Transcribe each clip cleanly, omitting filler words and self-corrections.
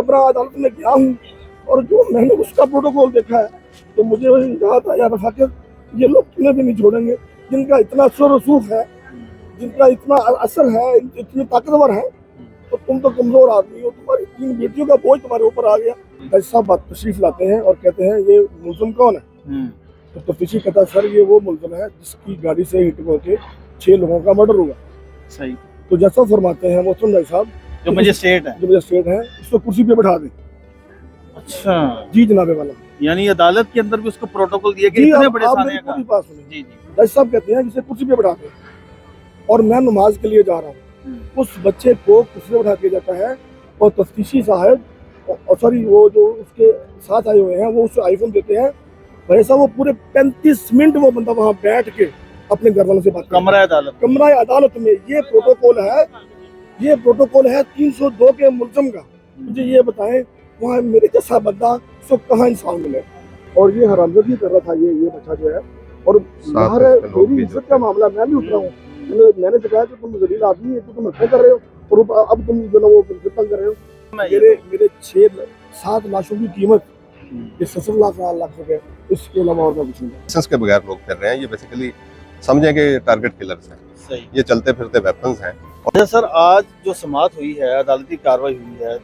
अपना अदालत में गया हूँ और जो मैंने उसका प्रोटोकॉल देखा है तो मुझे याद आया रफाकत, ये लोग तुम्हें भी नहीं छोड़ेंगे जिनका इतना असर रसूख है, जिनका इतना असर है, इतने ताकतवर है, तो तुम तो कमजोर आदमी हो, तुम्हारी 3 बेटियों का बोझ तुम्हारे ऊपर आ गया। ऐसा बात तशरीफ लाते हैं और कहते हैं ये मुलजिम कौन है, तो तफ्तीशी कहता है सर ये वो मुलजिम है जिसकी गाड़ी से हिट होकर 6 लोगों का मर्डर हुआ। सही। तो जैसा फरमाते हैं मोहतरम भाई साहब, जो मजिस्ट्रेट है उसको कुर्सी पे बैठा दे। अच्छा जी जनाबे वाला, यानी अदालत के अंदर भी उसको प्रोटोकॉल दिया कि इतने बड़े साने का। जी जज साहब कहते हैं जिसे कुर्सी पे बैठा दे और मैं नमाज के लिए जा रहा हूँ, उस बच्चे को कुर्सी पे बैठा दिया जाता है और तफ्तीशी साहब और सॉरी वो जो उसके साथ आए हुए हैं वो उसे आईफोन देते हैं। भाई साहब वो पूरे 35 मिनट वो बंदा वहाँ बैठ के अपने घर वालों से बात कमरा अदालत में ये प्रोटोकॉल है 302 के मुल्ज़िम का। मुझे ये बताएं वहाँ मेरे जैसा बंदा उसको कहाँ इंसान मिले। और ये हरामजादी कर रहा था ये बच्चा जो है, और बाहर मेरी इज्जत का मामला, मैं भी उतरा हूँ, मैंने कहा कि तुम जलील आदमी है, तुम हत्या कर रहे हो और अब तुम जो है वो तंग कर रहे हो। मेरे 6-7 लाशों की कीमत 70 लाख रुपए, इसके अलावा और कुछ नहीं। लाइसेंस के बगैर लोग कर रहे हैं, ये बेसिकली समझे कि टारगेट किलर्स हैं। सही। ये चलते फिरते वेपन्स हैं। और सर आज जो समाअत हुई है, अदालती कार्रवाई हुई है,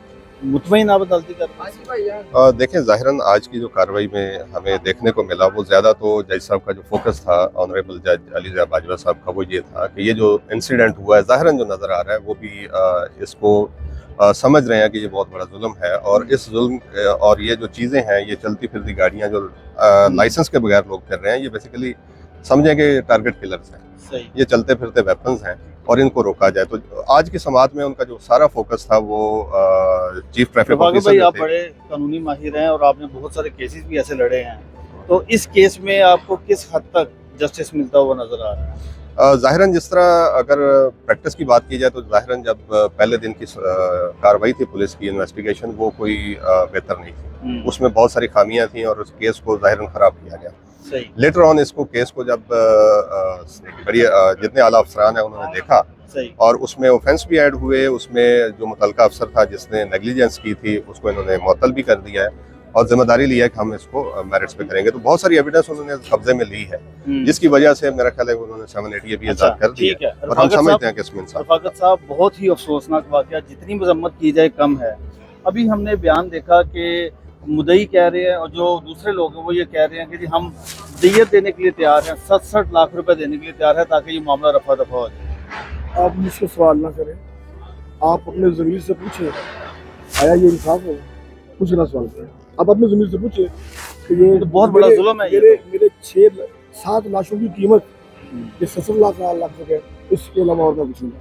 मुतमईन आप अदालती कार्रवाई? देखें ज़ाहिरन आज की जो कार्रवाई में हमें देखने को मिला वो ज़्यादा तो जज साहब का जो फोकस था, ऑनरेबल जज अली बाजवा साहब का, वो ये था कि ये जो इंसिडेंट हुआ है ज़ाहिरन जो नज़र आ रहा है वो भी इसको समझ रहे हैं कि ये बहुत बड़ा जुल्म है, और इस जुल्म और ये जो चीज़ें हैं, ये चलती फिरती गाड़ियाँ जो लाइसेंस के बगैर लोग कर रहे हैं, ये बेसिकली समझे कि टारगेट किलर्स हैं। सही। ये चलते फिरते वेपन्स हैं और इनको रोका जाए। तो आज की समाअत में उनका जो सारा फोकस था वो चीफ ट्रैफिक ऑफिसर भाई आप बड़े कानूनी माहिर हैं और आपने बहुत सारे केसेस भी ऐसे लड़े हैं, तो इस केस में आपको किस हद तक जस्टिस मिलता हुआ नजर आ रहा है? ज़ाहिरन जिस तरह अगर प्रैक्टिस की बात की जाए तो ज़ाहिरन जब पहले दिन की कार्रवाई थी पुलिस की इन्वेस्टिगेशन, वो कोई बेहतर नहीं थी, उसमें बहुत सारी खामियां थी और उस केस को ज़ाहिरन ख़राब किया गया। लेटर ऑन इसको केस को जब बड़ी जितने आला अफसरान हैं उन्होंने देखा और उसमें ऑफेंस भी ऐड हुए, उसमें जो मुतलका अफसर था जिसने नेग्लिजेंस की थी उसको इन्होंने मुअत्तल भी कर दिया है और जिम्मेदारी लिया है कि हम इसको मेरिट्स पे करेंगे। तो बहुत सारी एविडेंस उन्होंने कब्जे में ली है, जिसकी वजह से मेरा ख्याल है उन्होंने 780 भी इजाद कर दिया और हम समझते हैं कि इसमें रफाकत साहब बहुत ही अफसोसनाक वाकया, जितनी मजम्मत की जाए कम है। अभी हमने बयान देखा कि मुद्दई कह रहे हैं और जो दूसरे लोग हैं वो ये कह रहे हैं कि जी हम दियत देने के लिए तैयार हैं, 67 लाख रुपए देने के लिए तैयार है ताकि ये मामला रफा दफा हो जाए। आप मुझसे सवाल ना करें, आप अपने ज़मीर से पूछें आया ये इंसाफ है, कुछ ना सवाल करें। आप अपने ज़मीर से पूछें कि ये तो बहुत बड़ा जुल्म है। मेरे 6-7 लाशों की कीमत 70 लाख रुपए, इसके अलावा और कुछ नहीं।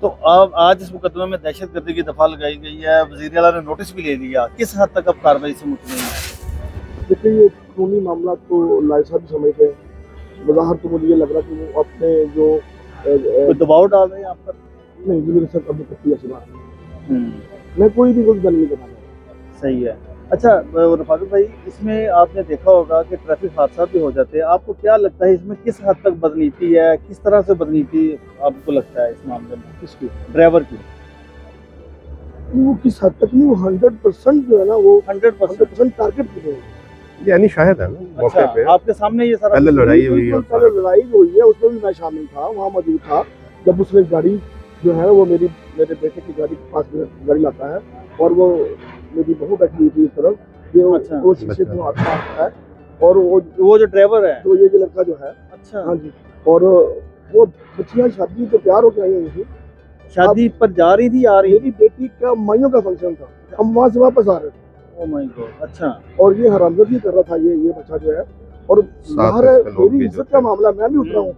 तो अब आज इस मुकदमे में दहशतगर्दी की दफा लगाई गई है, वज़ीर आला ने नोटिस भी ले लिया, किस हद तक अब कार्रवाई से मुतमईन है? देखिए ये कानूनी मामला तो लाइफ साहब भी समझते हैं, बज़ाहिर तो मुझे ये लग रहा है कि वो अपने जो दबाव डाल रहे हैं आप पर। नहीं जी मेरे साथ कभी तक ऐसी बात नहीं, मैं कोई भी गल नहीं बता रहा। सही है। अच्छा रफाकत भाई, इसमें आपने देखा होगा कि ट्रैफिक हादसा भी हो जाते हैं, आपको क्या लगता है इसमें किस हद तक बदनीति है, किस तरह से बदनीति आपको लगता है इस मामले में? किसकी? ड्राइवर की? वो किस हद तक नहीं, वो 100% जो है ना वो 100% टारगेट पे है, यानी शायद है ना मौके पे आपके सामने ये सारा पहले लड़ाई हुई है, पहले लड़ाई हुई है, उसमें भी मैं शामिल था, वहाँ मौजूद था जब उसने गाड़ी जो है वो मेरे बेटे की गाड़ी के पास गाड़ी लाता है और वो मेरी बहू बैठी हुई थी इस तरफ, ये वो शीशे में आता है और वो जो ड्राइवर है तो ये जो लड़का जो है। अच्छा हाँ जी, और वो बच्चियाँ शादी पे तैयार होकर आई हुई थी, शादी पर जा रही थी, आ रही? मेरी बेटी का माइयों का फंक्शन था, हम वहाँ से वापस आ रहे थे। Oh my God. अच्छा। और ये हरामजादी कर रहा था ये बच्चा जो है, और बाहर मेरी इज्जत का मामला, मैं भी उतरा हूँ,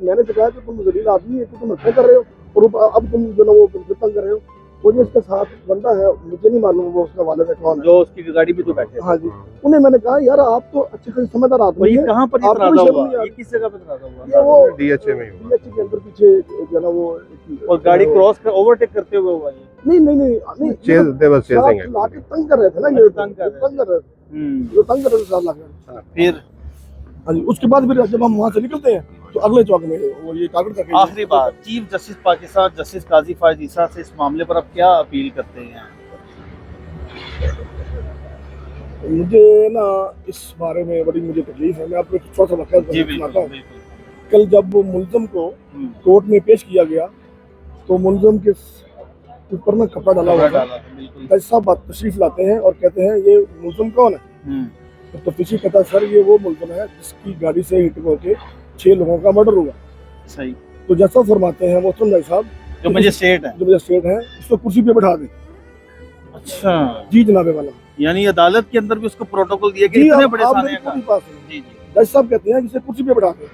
मैंने कहा कि तुम जलील आदमी है, तुम हत्या कर रहे हो और अब तुम जो ना वो तंग कर रहे हो। मुझे इसके साथ बंदा है, मुझे नहीं मालूम वो उसका वालिद है कौन है, जो उसकी गाड़ी पे तो बैठे। हाँ जी, उन्हें मैंने कहा यार आप तो अच्छे खासे समझदार आदमी हैं, कहाँ पर इतराज़ हुआ? ये किस जगह पे इतराज़ हुआ? ये वो डीएचए में हुआ, डीएचए के अंदर पीछे जो ना वो और गाड़ी क्रॉस कर ओवरटेक करते हुए हुआ ये? नहीं लाके तंग कर रहे थे ना, ये तंग कर रहे थे साथ लाके। फिर हाँ जी, उसके बाद फिर जब हम वहाँ से निकलते हैं तो अगले चौक में वो ये टारगेट करके। आखिरी बात, चीफ जस्टिस पाकिस्तान जस्टिस काजी फायज ईसा से इस मामले पर आप क्या अपील करते हैं? मुझे ना इस बारे में बड़ी मुझे तकलीफ है। मैं आपको एक छोटा सा वाक़या जी सुनाता हूँ। बिल्कुल। कल जब मुलज़म को कोर्ट में पेश किया गया तो मुलज़म के ऊपर ना कपड़ा डाला हुआ था। डाला था, बिल्कुल। जज साहब बात तशरीफ लाते हैं और कहते हैं ये मुलज़म कौन है? हम्म, तो तफ्तीशी कहता है सर ये वो मुलज़म है जिसकी गाड़ी से हिट होके 6 लोगों का मर्डर हुआ। सही। तो जज साहब फरमाते हैं मोहतरम जज साहब जो मजिस्ट्रेट है। जो मजिस्ट्रेट है इसको कुर्सी पे बैठा दें। अच्छा, जी जनाबे वाला। यानी अदालत के अंदर भी उसको प्रोटोकॉल दिया कि जी इतने आप बड़े आप साने मेरी का। पूरी बात सुनिए। जी जी। जज साहब कहते हैं जिसे कुर्सी पे बैठा दें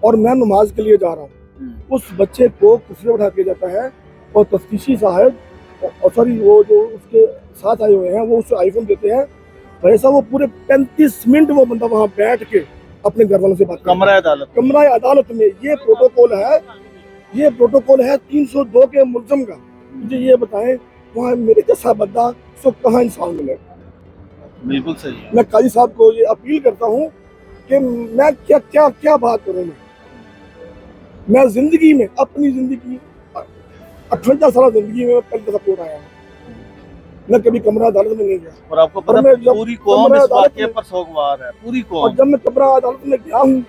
और मैं नमाज के लिए जा रहा हूँ। उस बच्चे को कुर्सी पे बैठा के जाता है और तफ्तीशी साहब और सॉरी वो जो उसके साथ आए हुए हैं वो उसे आईफोन देते हैं। भाई साहब वो पूरे 35 मिनट वो बंदा वहाँ बैठ के अपने घर वालों से बात करता है। कमरा अदालत। कमरा अदालत में ये प्रोटोकॉल है 302 के मुल्ज़म का। मुझे ये बताएं वहाँ मेरे जैसा बंदा उसको कहाँ इंसान मिले? बिल्कुल सही है। मैं काजी साहब को ये अपील करता हूँ कि मैं क्या क्या क्या बात करूँ। मैं जिंदगी में अपनी जिंदगी 58 साल जिंदगी में पहली दफा कोर्ट आया हूँ। मैं कभी कमरा अदालत में नहीं गया और आपको पता और मैं है जब पूरी कौम कमरा इस अदालत वाक़ये में- पर सोगवार है, पूरी और कौम। जब मैं कमरा अदालत में गया हूँ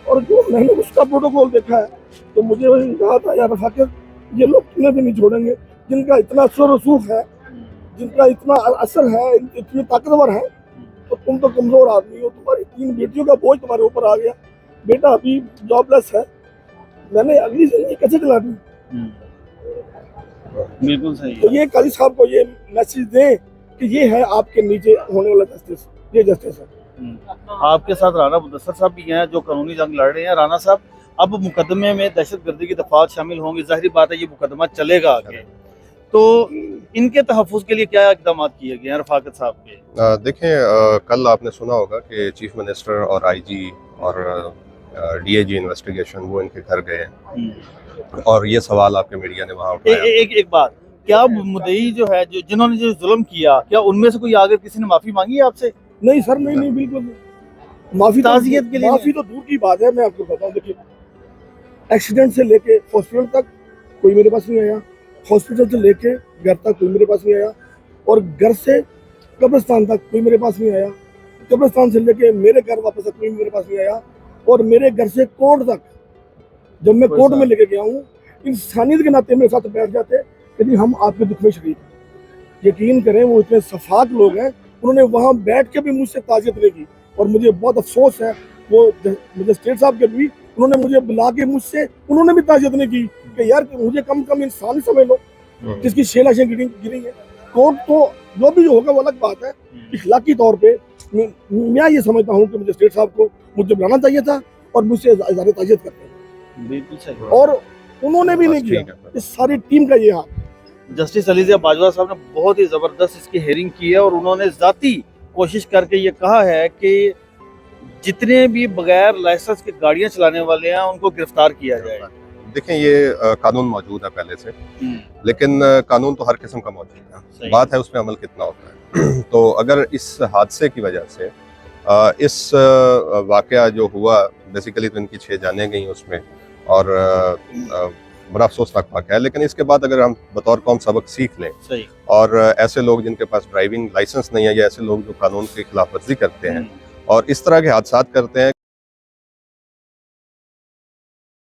और जो मैंने उसका प्रोटोकॉल देखा है तो मुझे वही कहा था यार फाकिर ये लोग तुम्हें भी नहीं छोड़ेंगे जिनका इतना असर रसूख है, जिनका इतना असर है, इतनी ताकतवर है। तो तुम तो कमजोर आदमी हो, तुम्हारी 3 बेटियों का बोझ तुम्हारे ऊपर आ गया। बेटा अभी जॉबलेस है, मैंने अगली जिंदगी कैसे चला दी? बिल्कुल सही तो है। ये काजी साहब को ये मैसेज दें कि ये है आपके नीचे होने वाला जस्टिस, ये जस्टिस है। आपके साथ राना मुदस्सर साहब भी हैं जो कानूनी जंग लड़ रहे हैं। राना साहब, अब मुकदमे में दहशतगर्दी की दफात शामिल होंगी, जाहिर बात है ये मुकदमा चलेगा आगे, तो इनके तहफ़्फ़ुज़ के लिए क्या इकदाम किए गए हैं रफ़ाकत साहब के? देखें, कल आपने सुना होगा कि चीफ मिनिस्टर और आईजी और डीआईजी इन्वेस्टिगेशन वो इनके घर गए हैं और ये सवाल आपके मीडिया ने वहाँ उठाया। एक बात, क्या मुद्दई जो है जो जिन्होंने जो जुल्म किया, क्या उनमें से कोई आगे किसी ने माफी मांगी है आपसे? नहीं सर, नहीं बिल्कुल नहीं। माफी ताज़ियत के लिए माफी तो दूर की बात है। मैं आपको बताऊं, देखिए एक्सीडेंट से लेके हॉस्पिटल तक कोई मेरे पास नहीं आया, हॉस्पिटल से लेके घर तक कोई मेरे पास नहीं आया, और घर से कब्रिस्तान तक कोई मेरे पास नहीं आया, कब्रिस्तान से लेके मेरे घर वापस तक कोई मेरे पास नहीं आया, और मेरे घर से कोर्ट तक जब मैं कोर्ट में लेके गया हूँ इंसानियत के नाते मेरे साथ बैठ जाते कि जी हम आपके दुख में शरीक हैं। यकीन करें वो इतने सफाक लोग हैं, उन्होंने वहाँ बैठ के भी मुझसे ताज़ियत नहीं की। और मुझे बहुत अफसोस है वो मजिस्ट्रेट साहब के भी, उन्होंने मुझे बुला के मुझसे उन्होंने भी ताज़ियत नहीं की कि यार मुझे कम कम इंसान ही समझ लो जिसकी 6 लाशें गिरी हैं। कोर्ट तो जो भी होगा वो अलग बात है, इखलाकी तौर पे मैं ये समझता हूँ कि मजिस्ट्रेट साहब को मुझे बुलाना चाहिए था और मुझसे इज़हार ताज़ियत करते हैं। बिल्कुल सही। और उन्होंने भी नहीं किया। इस सारी टीम का ये हाल। जस्टिस अलीज़िया बाजवा साहब ने बहुत ही ज़बरदस्त इसकी हेयरिंग की है और उन्होंने ज़ाती कोशिश करके ये कहा है कि जितने भी बगैर लाइसेंस के गाड़ियां चलाने वाले हैं उनको गिरफ्तार किया जाए। देखें, ये कानून मौजूद है पहले से, लेकिन कानून तो हर किस्म का मौजूद है, बात है उसमें अमल कितना होता है। तो अगर इस हादसे की वजह से इस वाकया जो हुआ, बेसिकली तो इनकी 6 जानें गई उसमें, और बड़ा अफसोसनाक वाकया है, लेकिन इसके बाद अगर हम बतौर कौम सबक सीख लें सही। और ऐसे लोग जिनके पास ड्राइविंग लाइसेंस नहीं है या ऐसे लोग जो कानून की खिलाफ वर्जी करते हैं और इस तरह के हादसा करते हैं